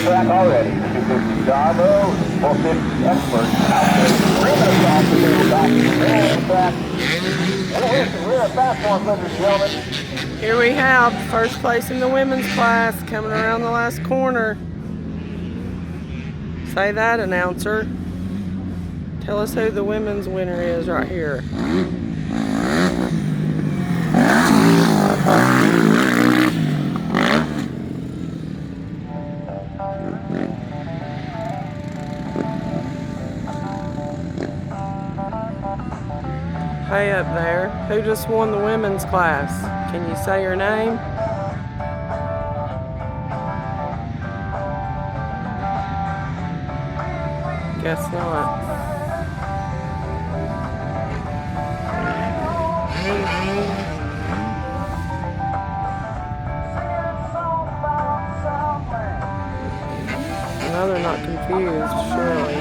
track already. 250 Darbo, 450 Expert out there. 3 minutes off the middle back. Middle of the track. We're at fast one, ladies and gentlemen. Here we have first place in the women's class coming around the last corner. Say that, announcer. Tell us who the women's winner is right here. Hey up there, who just won the women's class? Can you say your name? Guess not. No, they're not confused, surely.